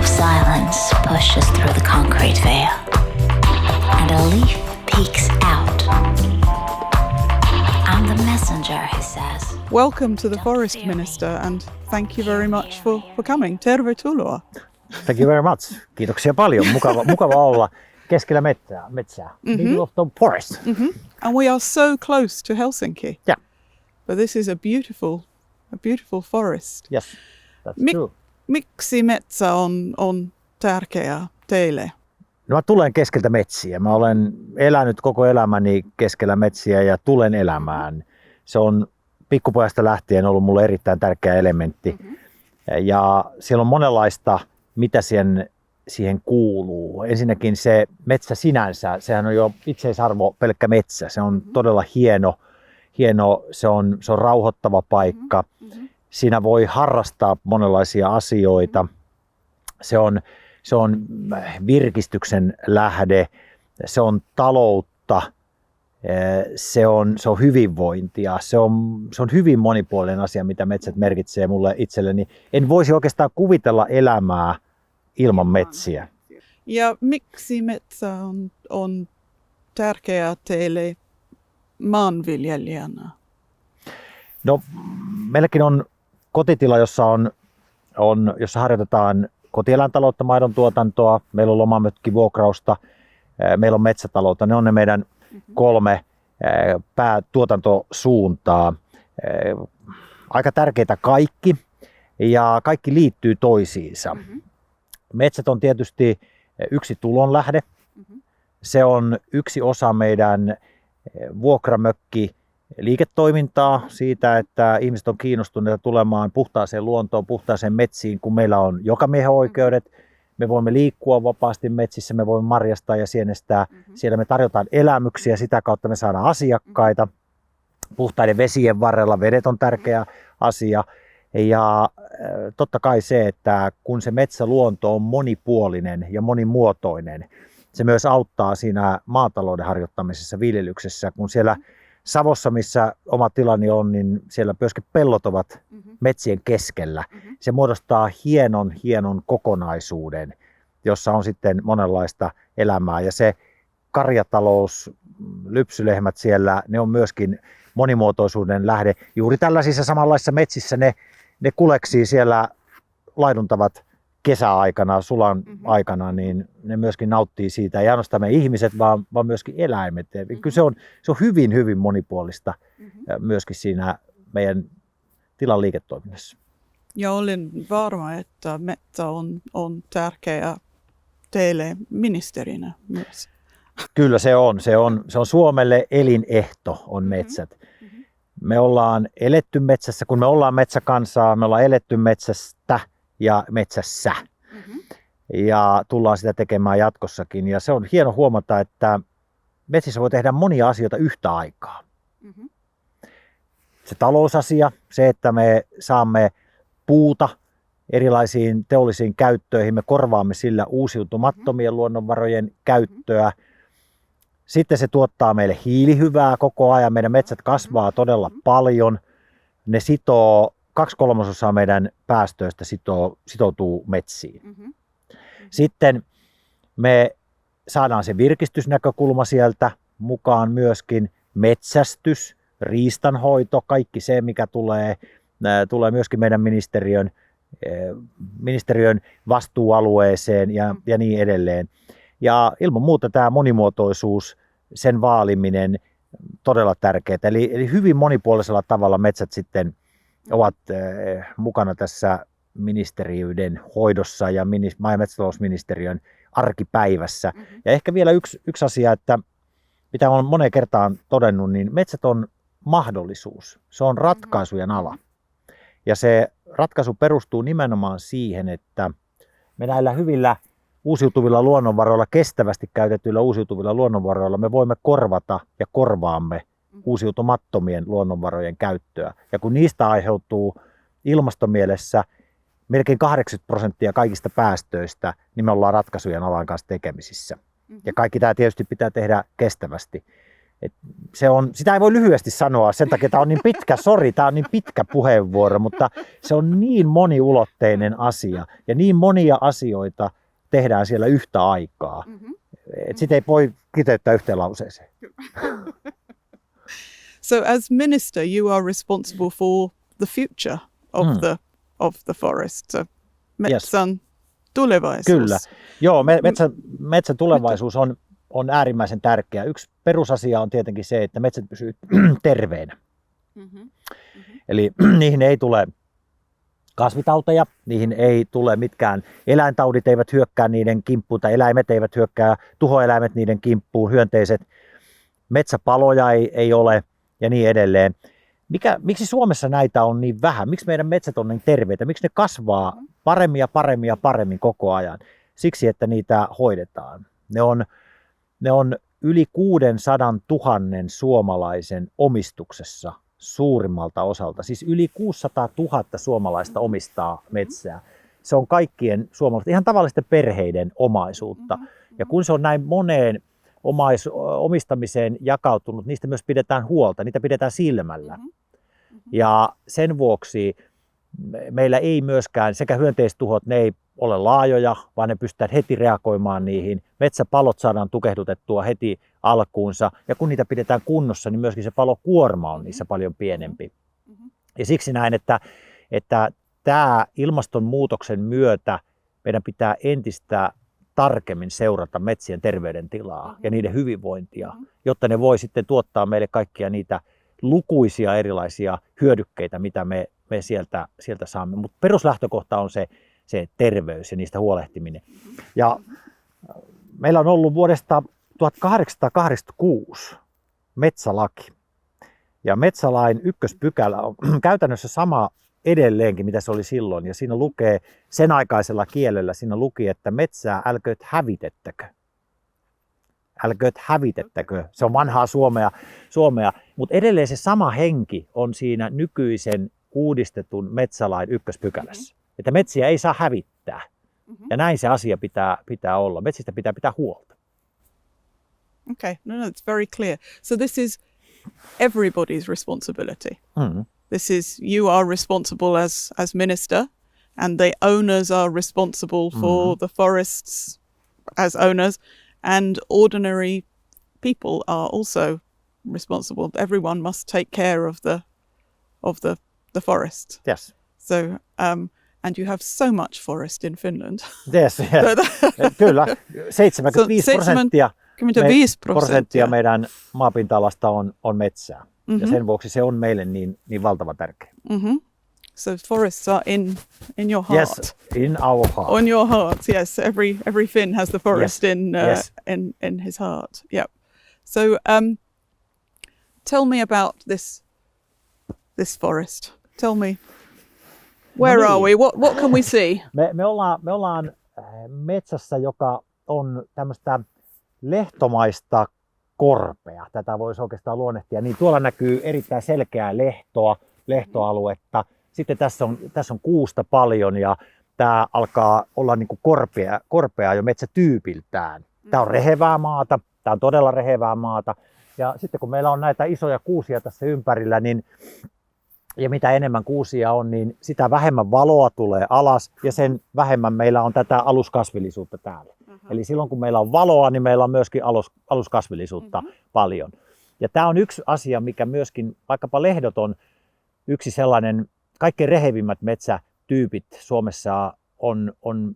of silence pushes through the concrete veil, and a leaf peeks out. I'm the messenger, he says. Welcome to the Forest Minister, and thank you very much for coming. Tervetuloa. Thank you very much. Kiitoksia paljon. Mukava olla keskellä metsää. Middle of the forest. And we are so close to Helsinki. Yeah. But this is a beautiful forest. Yes, that's true. Miksi metsä on tärkeä teille? No mä tulen keskeltä metsiä. Mä olen elänyt koko elämäni keskellä metsiä ja tulen elämään. Se on pikkupojasta lähtien ollut mulle erittäin tärkeä elementti. Ja siellä on monenlaista, mitä siihen kuuluu. Ensinnäkin se metsä sinänsä, sehän on jo itseisarvo pelkkä metsä. Se on todella hieno, se on rauhoittava paikka. Siinä voi harrastaa monenlaisia asioita. Se on virkistyksen lähde, se on taloutta, se on hyvinvointia. Se on hyvin monipuolinen asia, mitä metsät merkitsee mulle itselleni. En voisi oikeastaan kuvitella elämää ilman metsiä. Ja miksi metsä on tärkeää teille maanviljelijänä? No, meilläkin on kotitila, jossa harjoitetaan kotieläintaloutta, maidon tuotantoa, meillä on lomamökkivuokrausta, meillä on metsätaloutta. Ne on ne meidän 3 päätuotantosuuntaa. Aika tärkeitä kaikki ja kaikki liittyy toisiinsa. Metsät on tietysti yksi tulonlähde. Se on yksi osa meidän vuokramökki-liiketoimintaa siitä, että ihmiset on kiinnostuneita tulemaan puhtaaseen luontoon, puhtaaseen metsiin, kun meillä on jokamiehenoikeudet. Me voimme liikkua vapaasti metsissä, me voimme marjastaa ja sienestää. Siellä me tarjotaan elämyksiä, sitä kautta me saadaan asiakkaita. Puhtaiden vesien varrella vedet on tärkeä asia. Ja totta kai se, että kun se metsäluonto on monipuolinen ja monimuotoinen, se myös auttaa siinä maatalouden harjoittamisessa, viljelyksessä. Kun siellä Savossa, missä oma tilani on, niin siellä myöskin pellot ovat metsien keskellä. Se muodostaa hienon kokonaisuuden, jossa on sitten monenlaista elämää. Ja se karjatalous, lypsylehmät siellä, ne on myöskin monimuotoisuuden lähde. Juuri tällaisissa samanlaisissa metsissä ne kuleksii siellä, laiduntavat kesäaikana, sulan aikana, niin ne myöskin nauttii siitä. Ei ainoastaan me ihmiset, vaan myöskin eläimet. Kyllä se on hyvin monipuolista myöskin siinä meidän tilan liiketoiminnassa. Ja olen varma, että metsä on tärkeä teille ministerinä myös. Kyllä se on. Se on Suomelle elinehto, on metsät. Me ollaan eletty metsässä, kun me ollaan metsäkansaa, me ollaan eletty metsästä ja metsässä. Ja tullaan sitä tekemään jatkossakin. Ja se on hieno huomata, että metsissä voi tehdä monia asioita yhtä aikaa. Se talousasia, se, että me saamme puuta erilaisiin teollisiin käyttöihin, me korvaamme sillä uusiutumattomien luonnonvarojen käyttöä. Sitten se tuottaa meille hiilihyvää koko ajan. Meidän metsät kasvaa todella paljon. Ne sitoo 2/3 meidän päästöistä sitoutuu metsiin. Sitten me saadaan se virkistysnäkökulma sieltä mukaan myöskin, metsästys, riistanhoito, kaikki se mikä tulee myöskin meidän ministeriön vastuualueeseen ja niin edelleen. Ja ilman muuta tämä monimuotoisuus, sen vaaliminen todella tärkeää. Eli hyvin monipuolisella tavalla metsät sitten ovat mukana tässä ministeriöiden hoidossa ja maa- ja metsätalousministeriön arkipäivässä. Ja ehkä vielä yksi asia, että mitä olen moneen kertaan todennut, niin metsät on mahdollisuus. Se on ratkaisujen ala. Ja se ratkaisu perustuu nimenomaan siihen, että me näillä hyvillä uusiutuvilla luonnonvaroilla, kestävästi käytetyillä uusiutuvilla luonnonvaroilla me voimme korvata ja korvaamme uusiutumattomien luonnonvarojen käyttöä. Ja kun niistä aiheutuu ilmastomielessä melkein 80% kaikista päästöistä, niin me ollaan ratkaisujen alan kanssa tekemisissä. Ja kaikki tämä tietysti pitää tehdä kestävästi. sitä ei voi lyhyesti sanoa, sen takia tämä on niin pitkä, tämä on niin pitkä puheenvuoro, mutta se on niin moniulotteinen asia ja niin monia asioita tehdään siellä yhtä aikaa. Sitä ei voi kiteyttää yhteen lauseeseen. So as minister, you are responsible for the future of the forest. So metsän tulevaisuus. Kyllä. Joo, metsän tulevaisuus on äärimmäisen tärkeä. Yksi perusasia on tietenkin se, että metsät pysyy terveinä. Eli niihin ei tule kasvitauteja, niihin ei tule mitkään eläintaudit eivät hyökkää niiden kimppuun tai eläimet eivät hyökkää, tuhoeläimet niiden kimppuun, hyönteiset, metsäpaloja ei ole ja niin edelleen. Miksi Suomessa näitä on niin vähän? Miksi meidän metsät on niin terveitä? Miksi ne kasvaa paremmin ja paremmin ja paremmin koko ajan? Siksi, että niitä hoidetaan. Ne on yli 600 000 suomalaisen omistuksessa suurimmalta osalta. Siis yli 600 000 suomalaista omistaa metsää. Se on kaikkien suomalaisten, ihan tavallisten perheiden omaisuutta. Ja kun se on näin moneen omistamiseen jakautunut, niistä myös pidetään huolta, niitä pidetään silmällä. Ja sen vuoksi meillä ei myöskään, sekä hyönteistuhot, ne ei ole laajoja, vaan ne pystytään heti reagoimaan niihin. Metsäpalot saadaan tukehdutettua heti alkuunsa, ja kun niitä pidetään kunnossa, niin myöskin se palokuorma on niissä paljon pienempi. Ja siksi näen, että tämä ilmastonmuutoksen myötä meidän pitää entistä tarkemmin seurata metsien terveydentilaa ja niiden hyvinvointia, jotta ne voi sitten tuottaa meille kaikkia niitä lukuisia erilaisia hyödykkeitä, mitä me sieltä saamme. Mutta peruslähtökohta on se terveys ja niistä huolehtiminen. Ja meillä on ollut vuodesta 1886 metsälaki. Ja metsälain ykköspykälä on käytännössä sama edelleenkin, mitä se oli silloin. Ja siinä lukee sen aikaisella kielellä, siinä luki, että metsää älkööt hävitettäkö. Älkööt hävitettäkö. Se on vanhaa suomea. Mutta edelleen se sama henki on siinä nykyisen uudistetun metsälain ykköspykälässä. Että metsiä ei saa hävittää. Ja näin se asia pitää olla. Metsistä pitää huolta. Okay, no, it's very clear. So this is everybody's responsibility. This is, you are responsible as minister, and the owners are responsible for the forests as owners, and ordinary people are also responsible. Everyone must take care of the forest. Yes. So and you have so much forest in Finland. Yes. Kyllä, 75% meidän maapinta-alasta on metsää. Ja sen vuoksi se on meille niin valtava tärkeä. So forests are in your heart. Yes, in our heart. On your heart, yes. Every Finn has the forest in his heart. Yeah. So tell me about this forest. Tell me, where are we? What can we see? Me ollaan metsässä, joka on tämmöistä lehtomaista korpea. Tätä voisi oikeastaan luonnehtia. Niin tuolla näkyy erittäin selkeää lehtoaluetta. Sitten tässä on kuusta paljon ja tämä alkaa olla niin kuin korpea jo metsätyypiltään. Tämä on rehevää maata. Tämä on todella rehevää maata. Ja sitten kun meillä on näitä isoja kuusia tässä ympärillä, niin ja mitä enemmän kuusia on, niin sitä vähemmän valoa tulee alas ja sen vähemmän meillä on tätä aluskasvillisuutta täällä. Eli silloin kun meillä on valoa, niin meillä on myöskin aluskasvillisuutta paljon. Ja tämä on yksi asia, mikä myöskin, vaikkapa lehdot on yksi sellainen, kaikkein rehevimmät metsätyypit Suomessa on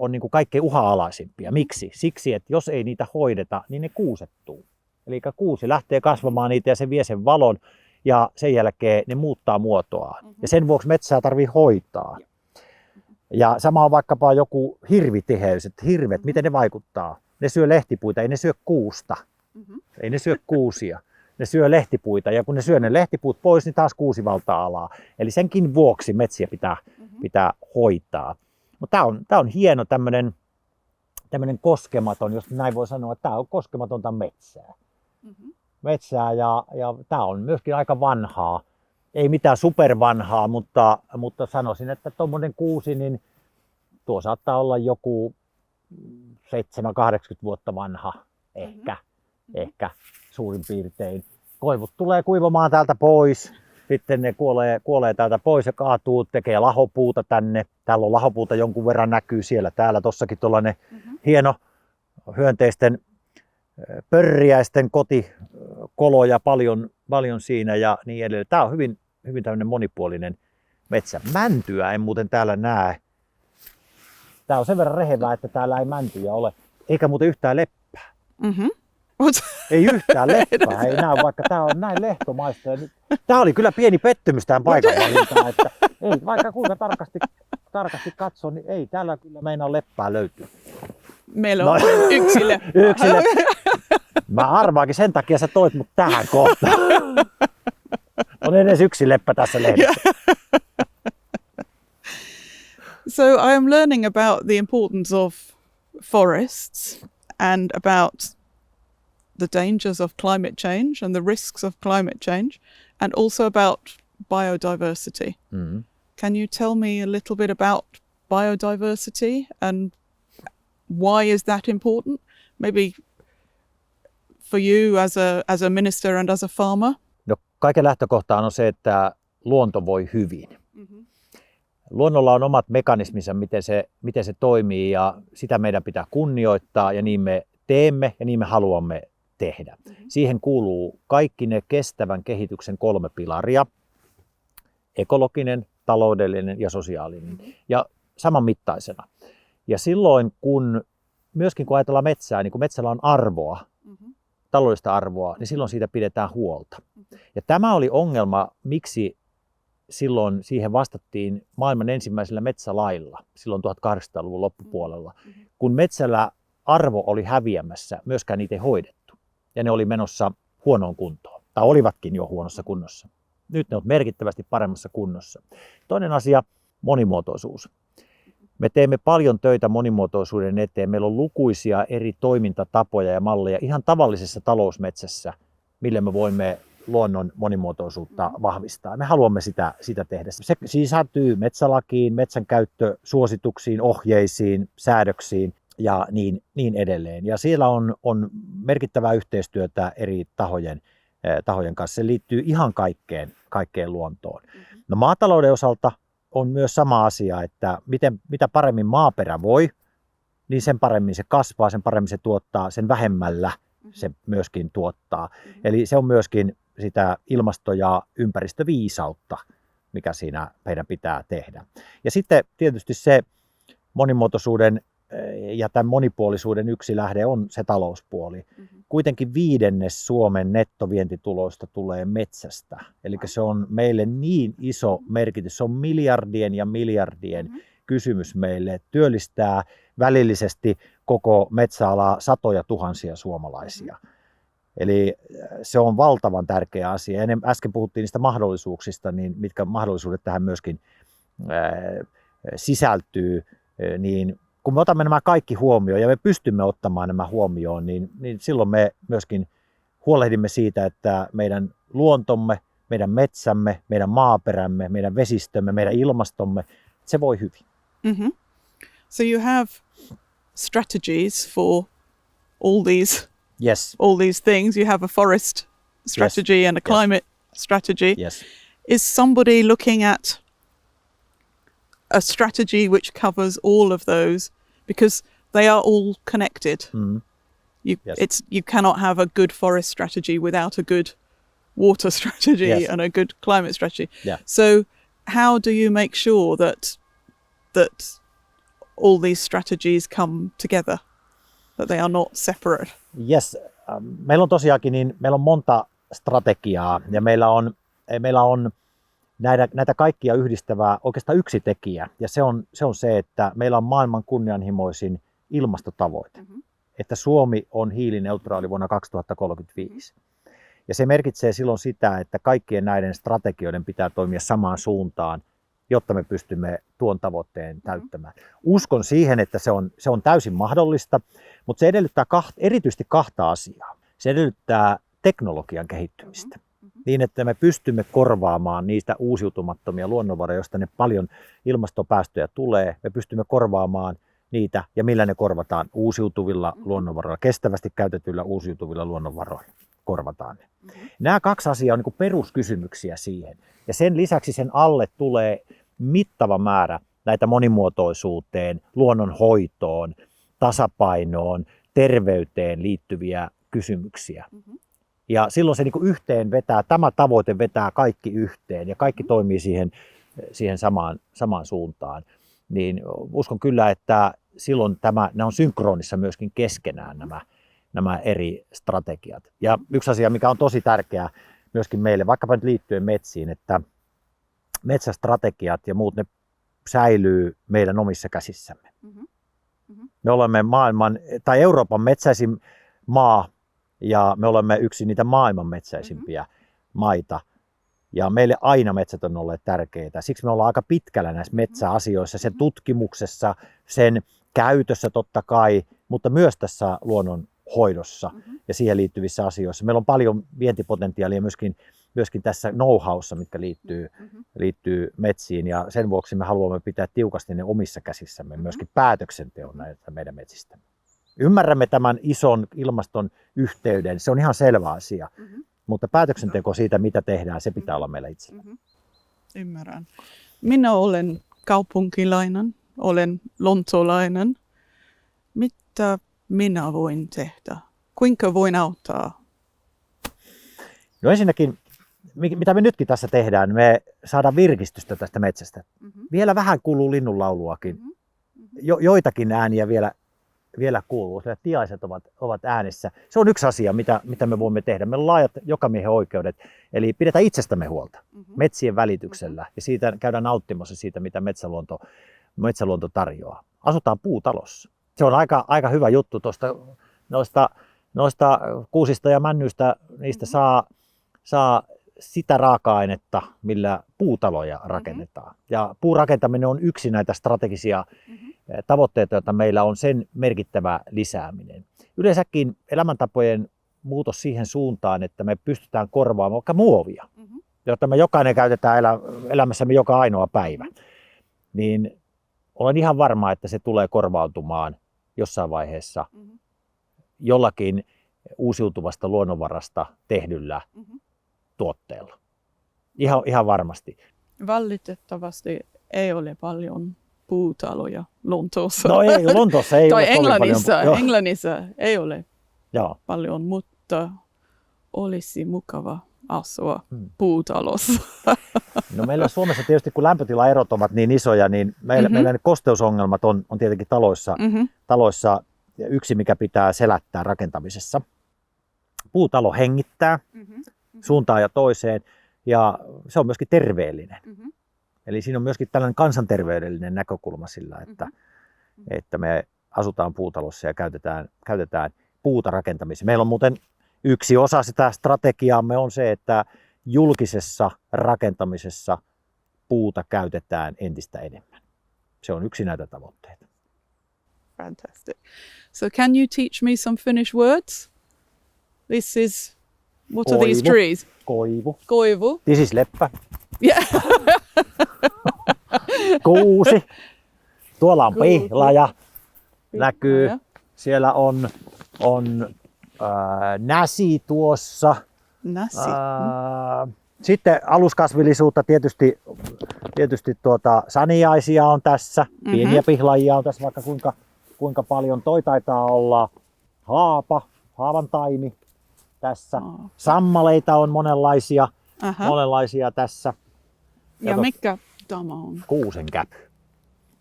niin kuin kaikkein uha-alaisimpia. Miksi? Siksi, että jos ei niitä hoideta, niin ne kuusettuu. Eli kuusi lähtee kasvamaan niitä ja se vie sen valon. Ja sen jälkeen ne muuttaa muotoaan. Ja sen vuoksi metsää tarvitsee hoitaa. Ja sama on vaikkapa joku hirvitiheys, että hirvet, miten ne vaikuttaa? Ne syö lehtipuita, ei ne syö kuusta. Ei ne syö kuusia. Ne syö lehtipuita ja kun ne syö ne lehtipuut pois, niin taas kuusi valtaa alaa. Eli senkin vuoksi metsiä pitää hoitaa. Mutta tämä on hieno tämmöinen koskematon, jos näin voi sanoa, että tämä on koskematonta metsää. Ja tämä on myöskin aika vanhaa. Ei mitään supervanhaa, mutta sanoisin, että tuommoinen kuusi, niin tuo saattaa olla joku 7-80 vuotta vanha ehkä. ehkä suurin piirtein. Koivut tulee kuivamaan täältä pois, sitten ne kuolee täältä pois ja kaatuu, tekee lahopuuta tänne. Täällä on lahopuuta jonkun verran näkyy siellä, täällä tossakin tuollainen hieno hyönteisten pörriäisten kotikoloja paljon siinä ja niin edelleen. Tämä on hyvin tämmöinen monipuolinen metsä. Mäntyä en muuten täällä näe. Tää on sen verran rehevää, että täällä ei mäntyjä ole, eikä muuten yhtään leppää. Ei yhtään leppää, ei näy, vaikka tää on näin lehtomaista. Tää oli kyllä pieni pettymys tähän paikan valintaan, että ei, vaikka kuinka tarkasti katsoo, niin ei täällä kyllä meinaa leppää löytyy. Meillä on yksi leppä. Mä arvaakin, sen takia sä toit mut tähän kohtaan. On edes yksi leppä tässä lehdessä. So I am learning about the importance of forests and about the dangers of climate change and the risks of climate change, and also about biodiversity. Can you tell me a little bit about biodiversity and why is that important? Maybe for you as a minister and as a farmer? No, kaiken lähtökohtaan on se, että luonto voi hyvin. Luonnolla on omat mekanisminsa, miten se toimii ja sitä meidän pitää kunnioittaa ja niin me teemme ja niin me haluamme tehdä. Siihen kuuluu kaikki ne kestävän kehityksen 3 pilaria. Ekologinen, taloudellinen ja sosiaalinen ja samanmittaisena. Ja silloin myöskin kun ajatellaan metsää, niin kun metsällä on arvoa, taloudellista arvoa, niin silloin siitä pidetään huolta. Ja tämä oli ongelma, miksi silloin siihen vastattiin maailman ensimmäisellä metsälailla, silloin 1800-luvun loppupuolella. Kun metsällä arvo oli häviämässä, myöskään niitä ei hoidettu. Ja ne oli menossa huonoon kuntoon, tai olivatkin jo huonossa kunnossa. Nyt ne ovat merkittävästi paremmassa kunnossa. Toinen asia, monimuotoisuus. Me teemme paljon töitä monimuotoisuuden eteen. Meillä on lukuisia eri toimintatapoja ja malleja ihan tavallisessa talousmetsässä, millä me voimme luonnon monimuotoisuutta vahvistaa. Me haluamme sitä tehdä. Se sisältyy metsälakiin, metsän käyttösuosituksiin, ohjeisiin, säädöksiin ja niin edelleen. Ja siellä on merkittävää yhteistyötä eri tahojen kanssa. Se liittyy ihan kaikkeen luontoon. No, maatalouden osalta on myös sama asia, että mitä paremmin maaperä voi, niin sen paremmin se kasvaa, sen paremmin se tuottaa, sen vähemmällä se myöskin tuottaa. Eli se on myöskin sitä ilmasto- ja ympäristöviisautta, mikä siinä meidän pitää tehdä. Ja sitten tietysti se monimuotoisuuden ja tämän monipuolisuuden yksi lähde on se talouspuoli. Kuitenkin 1/5 Suomen nettovientituloista tulee metsästä. Eli se on meille niin iso merkitys. Se on miljardien ja miljardien kysymys meille. Työllistää välillisesti koko metsäalaa satoja tuhansia suomalaisia. Eli se on valtavan tärkeä asia. Ja äsken puhuttiin niistä mahdollisuuksista, niin mitkä mahdollisuudet tähän myöskin sisältyy, niin kun me otamme nämä kaikki huomioon ja me pystymme ottamaan nämä huomioon, niin silloin me myöskin huolehdimme siitä, että meidän luontomme, meidän metsämme, meidän maaperämme, meidän vesistömme, meidän ilmastomme, se voi hyvin. So you have strategies for all these things. You have a forest strategy and a climate strategy. Yes. Is somebody looking at a strategy which covers all of those, because they are all connected? You cannot have a good forest strategy without a good water strategy and a good climate strategy. So how do you make sure that all these strategies come together, that they are not separate? Yes, meillä on tosiaankin meillä on monta strategiaa ja meillä on näitä kaikkia yhdistävää oikeastaan yksi tekijä, ja se on se, että meillä on maailman kunnianhimoisin ilmastotavoite, että Suomi on hiilineutraali vuonna 2035. Ja se merkitsee silloin sitä, että kaikkien näiden strategioiden pitää toimia samaan suuntaan, jotta me pystymme tuon tavoitteen täyttämään. Uskon siihen, että se on täysin mahdollista, mutta se edellyttää erityisesti 2 asiaa. Se edellyttää teknologian kehittymistä. Niin, että me pystymme korvaamaan niistä uusiutumattomia luonnonvaroja, joista ne paljon ilmastopäästöjä tulee. Me pystymme korvaamaan niitä ja millä ne korvataan uusiutuvilla luonnonvaroilla, kestävästi käytetyillä uusiutuvilla luonnonvaroilla korvataan ne. Nämä kaksi asiaa on niin kuin peruskysymyksiä siihen. Ja sen lisäksi sen alle tulee mittava määrä näitä monimuotoisuuteen, luonnonhoitoon, tasapainoon, terveyteen liittyviä kysymyksiä. Ja silloin se niin kuin yhteen vetää, tämä tavoite vetää kaikki yhteen ja kaikki toimii siihen samaan suuntaan. Niin uskon kyllä, että silloin nämä on synkronissa myöskin keskenään nämä eri strategiat. Ja yksi asia, mikä on tosi tärkeää myöskin meille, vaikkapa nyt liittyen metsiin, että metsästrategiat ja muut, ne säilyy meidän omissa käsissämme. Me olemme Euroopan metsäisin maa ja me olemme yksi niitä maailman metsäisimpiä maita. Ja meille aina metsät on olleet tärkeitä. Siksi me ollaan aika pitkällä näissä metsäasioissa, sen tutkimuksessa, sen käytössä totta kai, mutta myös tässä luonnonhoidossa ja siihen liittyvissä asioissa. Meillä on paljon vientipotentiaalia myöskin tässä know-howssa, mitkä liittyy metsiin, ja sen vuoksi me haluamme pitää tiukasti ne omissa käsissämme, myöskin päätöksenteon näitä meidän metsistä. Ymmärrämme tämän ison ilmaston yhteyden, se on ihan selvä asia, mutta päätöksenteko siitä, mitä tehdään, se pitää olla meillä itsellä. Ymmärrän. Minä olen kaupunkilainen, olen lontolainen. Mitä minä voin tehdä? Kuinka voin auttaa? No ensinnäkin, mitä me nytkin tässä tehdään, me saadaan virkistystä tästä metsästä. Vielä vähän kuuluu linnunlauluakin. Joitakin ääniä vielä kuuluu. Tiaiset ovat äänessä. Se on yksi asia, mitä me voimme tehdä. Meillä on laajat jokamiehen oikeudet. Eli pidetään itsestämme huolta metsien välityksellä. Ja siitä käydään nauttimassa siitä, mitä metsäluonto tarjoaa. Asutaan puutalossa. Se on aika hyvä juttu noista kuusista ja männyistä. Niistä saa sitä raaka-ainetta, millä puutaloja rakennetaan. Ja puurakentaminen on yksi näitä strategisia tavoitteita, joita meillä on, sen merkittävä lisääminen. Yleensäkin elämäntapojen muutos siihen suuntaan, että me pystytään korvaamaan vaikka muovia, jotta me jokainen käytetään elämässämme joka ainoa päivä. Niin olen ihan varma, että se tulee korvautumaan jossain vaiheessa jollakin uusiutuvasta luonnonvarasta tehdyllä tuotteella. Ihan varmasti. Valitettavasti ei ole paljon puutaloja Lontoossa. No ei, Lontoossa ei tai ole paljon. Englannissa ei ole paljon, mutta olisi mukava asua puutalossa. No meillä Suomessa tietysti, kun lämpötilaerot ovat niin isoja, niin meillä ne kosteusongelmat on tietenkin taloissa yksi, mikä pitää selättää rakentamisessa. Puutalo hengittää suuntaan ja toiseen, ja se on myöskin terveellinen. Eli siinä on myöskin tällainen kansanterveydellinen näkökulma sillä, että me asutaan puutalossa ja käytetään puuta rakentamiseen. Meillä on muuten yksi osa sitä strategiaamme on se, että julkisessa rakentamisessa puuta käytetään entistä enemmän. Se on yksi näitä tavoitteita. Fantastic. So can you teach me some Finnish words? This is, what are these trees? Koivu. This is leppä. Yeah. Kuusi. Tuolla on pihlaja. Näkyy. Siellä on näsi tuossa. Näsi. Sitten aluskasvillisuutta tietysti saniaisia on tässä. Pieniä pihlajia on tässä vaikka kuinka paljon. Toi taitaa olla haavan taimi tässä. Sammaleita on monenlaisia tässä. Ja mikä tämä on? Kuusenkäpy.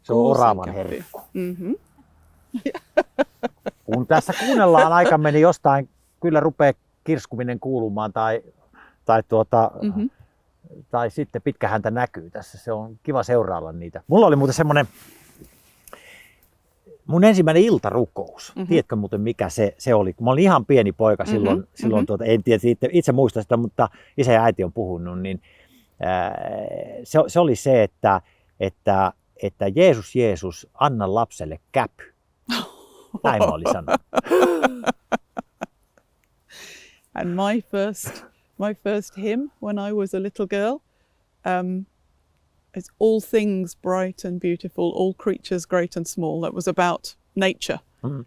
Se on oravan herkku. Kun tässä kuunnellaan aikamme, niin jostain kyllä rupeaa kirskuminen kuulumaan tai sitten pitkä häntä näkyy tässä. Se on kiva seurailla niitä. Mulla oli muuten semmoinen mun ensimmäinen iltarukous. Tiedätkö muuten mikä se oli? Kun mä olin ihan pieni poika silloin en tiedä itse muista sitä, mutta isä ja äiti on puhunut, niin se oli se, että Jeesus, anna lapselle käpy. Näin mä olin sanonut. And my first hymn when I was a little girl, it's all things bright and beautiful, all creatures great and small. That was about nature.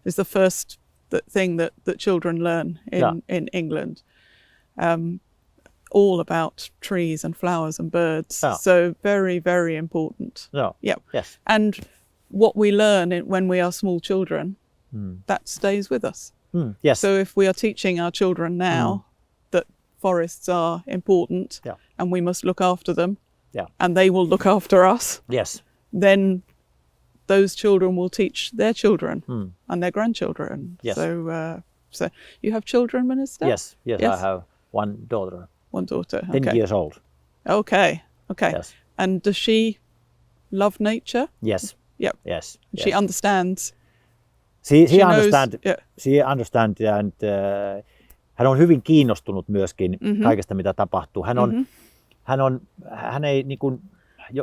Is the first thing that children learn in England. All about trees and flowers and birds. So very, very important. Yeah. Yes. And what we learn when we are small children, that stays with us. Yes. So if we are teaching our children now that forests are important and we must look after them, and they will look after us, yes, then those children will teach their children and their grandchildren. Yes. So you have children, Minister? Yes, I have one daughter. One daughter. 10 years old. Okay. Yes. And does she love nature? Yes. Yep. Yes. She understands. She understands and hän on hyvin kiinnostunut myöskin kaikesta mitä tapahtuu. Hän ei niin kuin,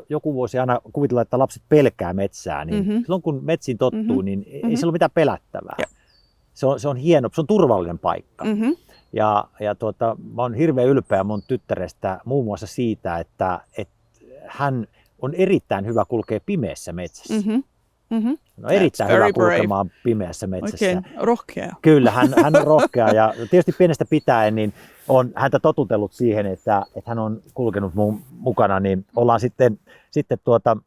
joku voisi aina kuvitella, että lapset pelkää metsää, niin silloin kun metsiin tottuu, niin ei siellä ole mitään pelättävää. Se on hieno, se on turvallinen paikka. Ja mä oon hirveän ylpeä mun tyttärestä muun muassa siitä, että hän on erittäin hyvä kulkea pimeässä metsässä. No, erittäin hyvä kulkemaan pimeässä metsässä. Oikein rohkea. Kyllä, hän on rohkea ja tietysti pienestä pitäen niin on häntä totutellut siihen, että hän on kulkenut mun mukana, niin ollaan sitten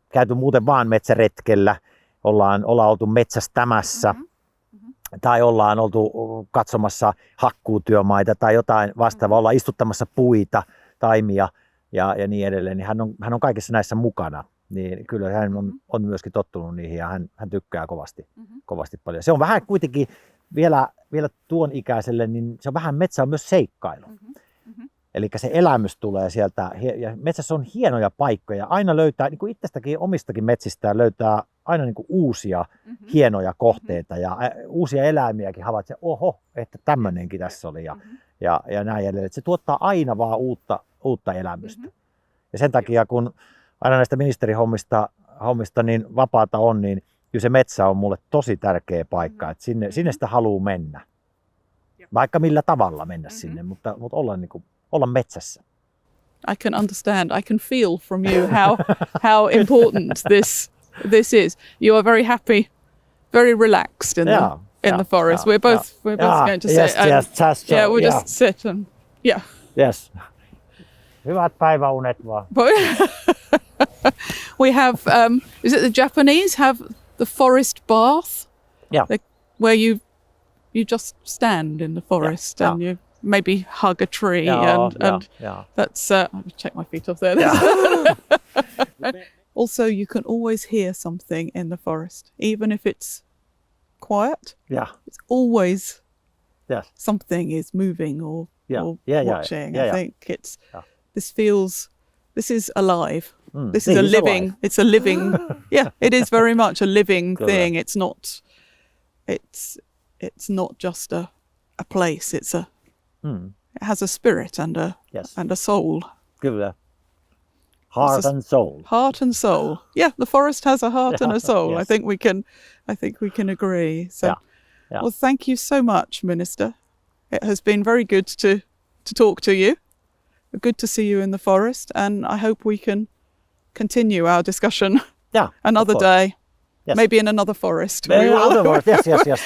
käyty muuten vaan metsäretkellä, ollaan oltu metsästämässä tai ollaan oltu katsomassa hakkuutyömaita tai jotain vastaavaa, ollaan istuttamassa puita, taimia ja niin edelleen, niin hän on kaikissa näissä mukana. Niin kyllä hän on myöskin tottunut niihin ja hän tykkää kovasti paljon. Se on vähän kuitenkin vielä tuon ikäiselle, niin se on vähän, metsä on myös seikkailu. Eli se elämys tulee sieltä ja metsässä on hienoja paikkoja. Aina löytää, niin kuin itsestäkin omistakin metsistään löytää aina niin kuin uusia hienoja kohteita ja uusia eläimiäkin havaitsee, että tämmöinenkin tässä oli ja näin edelleen. Se tuottaa aina vaan uutta elämystä. Ja sen takia kun aina näistä ministerihommista niin vapaata on, niin kyllä se metsä on mulle tosi tärkeä paikka, että sinne sitä haluaa mennä. Vaikka millä tavalla mennä sinne, mutta olla metsässä. I can understand, I can feel from you how important this is. You are very happy, very relaxed in the forest. We're both going to sit. We'll just sit and Yes. Hyvät päiväunet vaan. We have, is it the Japanese have the forest bath? Yeah. Where you just stand in the forest and you maybe hug a tree and that's, I'll check my feet off there. Also, you can always hear something in the forest, even if it's quiet. Yeah. It's always something is moving or watching. I think it's, this is alive. This is it's a living, it is very much a living thing. It's not just a place. It has a spirit and a soul. Kyllä. Heart and soul. Heart and soul. Yeah, the forest has a heart and a soul. Yes. I think we can agree. So, well, thank you so much, Minister. It has been very good to talk to you. Good to see you in the forest, and I hope we can continue our discussion another day. Yes. Maybe in another forest. Yes.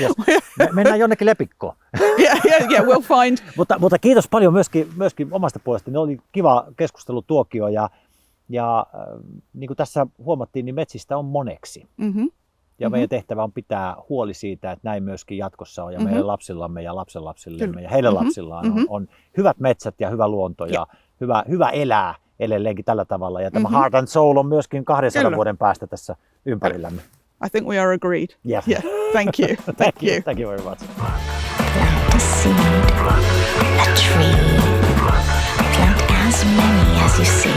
Mennään jonnekin lepikkoon. Yeah, we'll find. Mutta kiitos paljon myöskin omasta puolestani. Ne oli kiva keskustelu tuokio ja niin kuin tässä huomattiin, niin metsistä on moneksi. Ja meidän tehtävä on pitää huoli siitä, että näin myöskin jatkossa on ja meidän lapsillamme ja lapsenlapsillemme ja heidän lapsillaan on hyvät metsät ja hyvä luonto ja hyvä elää edelleenkin tällä tavalla. Ja tämä heart and soul on myöskin 200 vuoden päästä tässä ympärillämme. I think we are agreed. Yes. Yeah. Thank you. Thank you very much. Plant a seed, a tree. Plant as many as you see.